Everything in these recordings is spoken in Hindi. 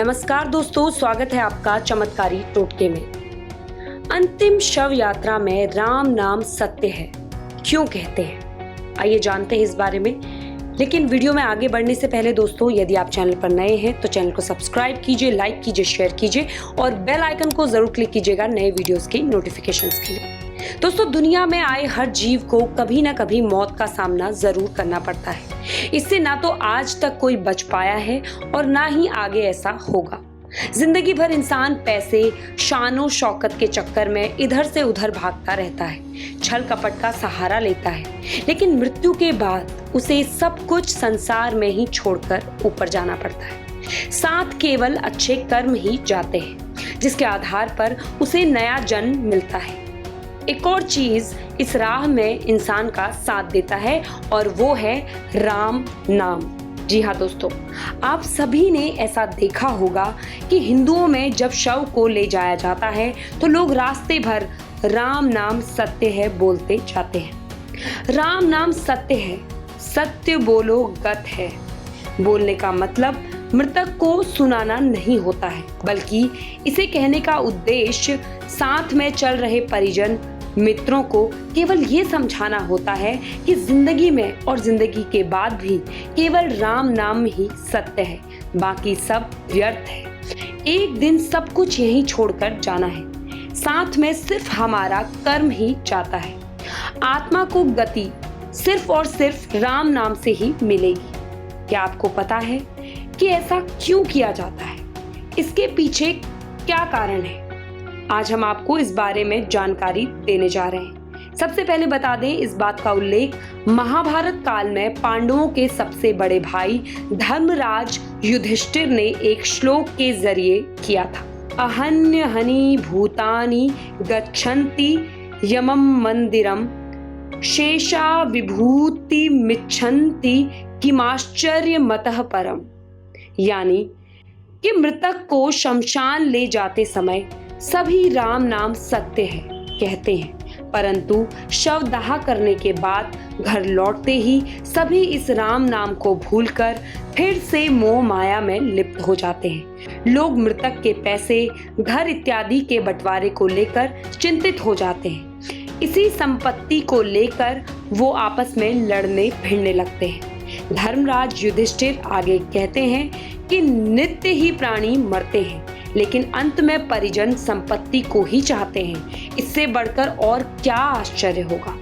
नमस्कार दोस्तों, स्वागत है आपका चमत्कारी टोटके में। अंतिम शव यात्रा में राम नाम सत्य है, क्यों कहते हैं? आइए जानते हैं इस बारे में। लेकिन वीडियो में आगे बढ़ने से पहले दोस्तों, यदि आप चैनल पर नए हैं तो चैनल को सब्सक्राइब कीजिए, लाइक कीजिए, शेयर कीजिए और बेल आइकन को जरूर क्लिक कीजिएगा नए वीडियोस की नोटिफिकेशंस के लिए। दोस्तों, दुनिया में आए हर जीव को कभी ना कभी मौत का सामना जरूर करना पड़ता है। इससे ना तो आज तक कोई बच पाया है और ना ही आगे ऐसा होगा। जिंदगी भर इंसान पैसे, शानो शौकत के चक्कर में इधर से उधर भागता रहता है, छल कपट का सहारा लेता है, लेकिन मृत्यु के बाद उसे सब कुछ संसार में ही छोड़कर ऊपर जाना पड़ता है। साथ केवल अच्छे कर्म ही जाते हैं, जिसके आधार पर उसे नया जन्म मिलता है। एक और चीज इस राह में इंसान का साथ देता है और वो है राम नाम। जी हाँ दोस्तों, आप सभी ने ऐसा देखा होगा कि हिंदुओं में जब शव को ले जाया जाता है तो लोग रास्ते भर राम नाम सत्य है बोलते जाते हैं। राम नाम सत्य है, सत्य बोलो गत है। बोलने का मतलब मृतक को सुनाना नहीं होता है, बल्कि इसे कहने का उद्देश्य साथ में चल रहे परिजन मित्रों को केवल ये समझाना होता है कि जिंदगी में और जिंदगी के बाद भी केवल राम नाम ही सत्य है, बाकी सब व्यर्थ है। एक दिन सब कुछ यहीं छोड़कर जाना है, साथ में सिर्फ हमारा कर्म ही जाता है। आत्मा को गति सिर्फ और सिर्फ राम नाम से ही मिलेगी। क्या आपको पता है कि ऐसा क्यों किया जाता है? इसके पीछे क्या कारण है? आज हम आपको इस बारे में जानकारी देने जा रहे हैं। सबसे पहले बता दें, इस बात का उल्लेख महाभारत काल में पांडवों के सबसे बड़े भाई धर्मराज युधिष्ठिर ने एक श्लोक के जरिए किया था। अहन्य हनि भूतानि गच्छन्ति यमम मंदिरम शेषा विभूति मिच्छन्ति किमाश्चर्य मतः परम। यानी कि मृतक को शमशान ले जाते समय सभी राम नाम सत्य है कहते हैं, परंतु शव दाह करने के बाद घर लौटते ही सभी इस राम नाम को भूलकर फिर से मोह माया में लिप्त हो जाते हैं। लोग मृतक के पैसे, घर इत्यादि के बंटवारे को लेकर चिंतित हो जाते हैं। इसी संपत्ति को लेकर वो आपस में लड़ने भिड़ने लगते हैं। धर्मराज युधिष्ठिर आगे कहते हैं कि नित्य ही प्राणी मरते हैं, लेकिन अंत में परिजन संपत्ति को ही चाहते हैं। इससे बढ़कर और क्या आश्चर्य होगा।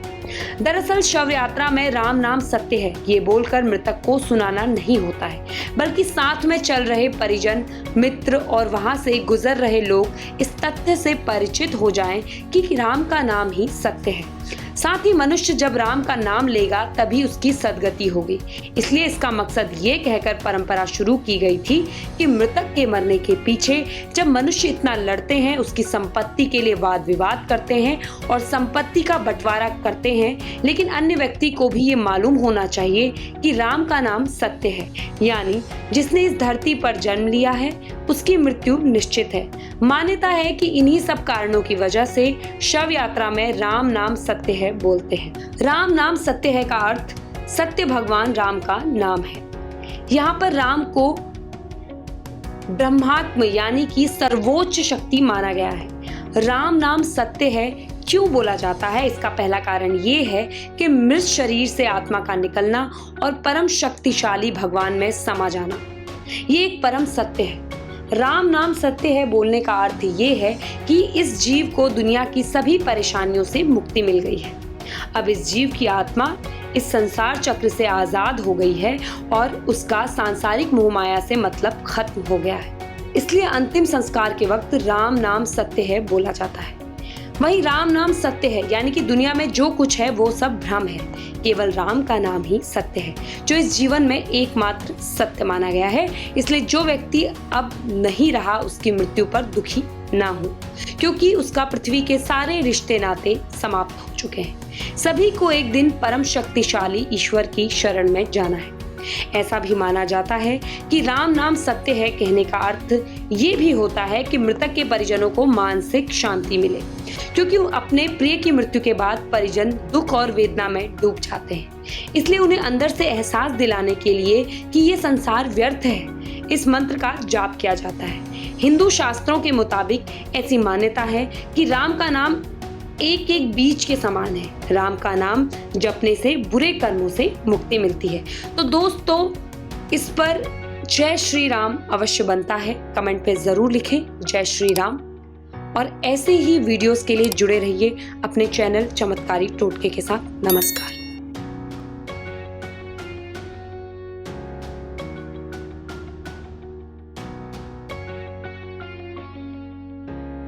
दरअसल शव यात्रा में राम नाम सत्य है ये बोलकर मृतक को सुनाना नहीं होता है, बल्कि साथ में चल रहे परिजन, मित्र और वहां से गुजर रहे लोग इस तथ्य से परिचित हो जाएं कि राम का नाम ही सत्य है। साथ ही मनुष्य जब राम का नाम लेगा तभी उसकी सद्गति होगी। इसलिए इसका मकसद ये कहकर परंपरा शुरू की गई थी कि मृतक के मरने के पीछे जब मनुष्य इतना लड़ते हैं, उसकी संपत्ति के लिए वाद विवाद करते हैं और संपत्ति का बंटवारा करते हैं, लेकिन अन्य व्यक्ति को भी ये मालूम होना चाहिए कि राम का नाम सत्य है। यानी जिसने इस धरती पर जन्म लिया है उसकी मृत्यु निश्चित है। मान्यता है कि इन्हीं सब कारणों की वजह से शव यात्रा में राम नाम सत्य है बोलते हैं। राम नाम सत्य है का अर्थ सत्य भगवान राम का नाम है। यहाँ पर राम को ब्रह्मात्म यानी कि सर्वोच्च शक्ति माना गया है। राम नाम सत्य है क्यों बोला जाता है? इसका पहला कारण ये है कि मृत शरीर से आत्मा का निकलना और परम शक्तिशाली भगवान में समा जाना, ये एक परम सत्य है। राम नाम सत्य है बोलने का अर्थ ये है कि इस जीव को दुनिया की सभी परेशानियों से मुक्ति मिल गई है। अब इस जीव की आत्मा इस संसार चक्र से आजाद हो गई है और उसका सांसारिक मोह माया से मतलब खत्म हो गया है। इसलिए अंतिम संस्कार के वक्त राम नाम सत्य है बोला जाता है। वही राम नाम सत्य है यानी कि दुनिया में जो कुछ है वो सब भ्रम है, केवल राम का नाम ही सत्य है, जो इस जीवन में एकमात्र सत्य माना गया है। इसलिए जो व्यक्ति अब नहीं रहा उसकी मृत्यु पर दुखी ना हो, क्योंकि उसका पृथ्वी के सारे रिश्ते नाते समाप्त हो चुके हैं। सभी को एक दिन परम शक्तिशाली ईश्वर की शरण में जाना है। ऐसा भी माना जाता है कि राम नाम सत्य है कहने का अर्थ ये भी होता है कि मृतक के परिजनों को मानसिक शांति मिले, क्योंकि अपने प्रिय की मृत्यु के बाद परिजन दुख और वेदना में डूब जाते हैं। इसलिए उन्हें अंदर से एहसास दिलाने के लिए कि ये संसार व्यर्थ है, इस मंत्र का जाप किया जाता है। हिंदू शास्त्रों के मुताबिक ऐसी मान्यता है कि राम का नाम एक एक बीज के समान है। राम का नाम जपने से बुरे कर्मों से मुक्ति मिलती है। तो दोस्तों, इस पर जय श्री राम अवश्य बनता है। कमेंट पे जरूर लिखें जय श्री राम। और ऐसे ही वीडियोस के लिए जुड़े रहिए अपने चैनल चमत्कारी टोटके के साथ। नमस्कार।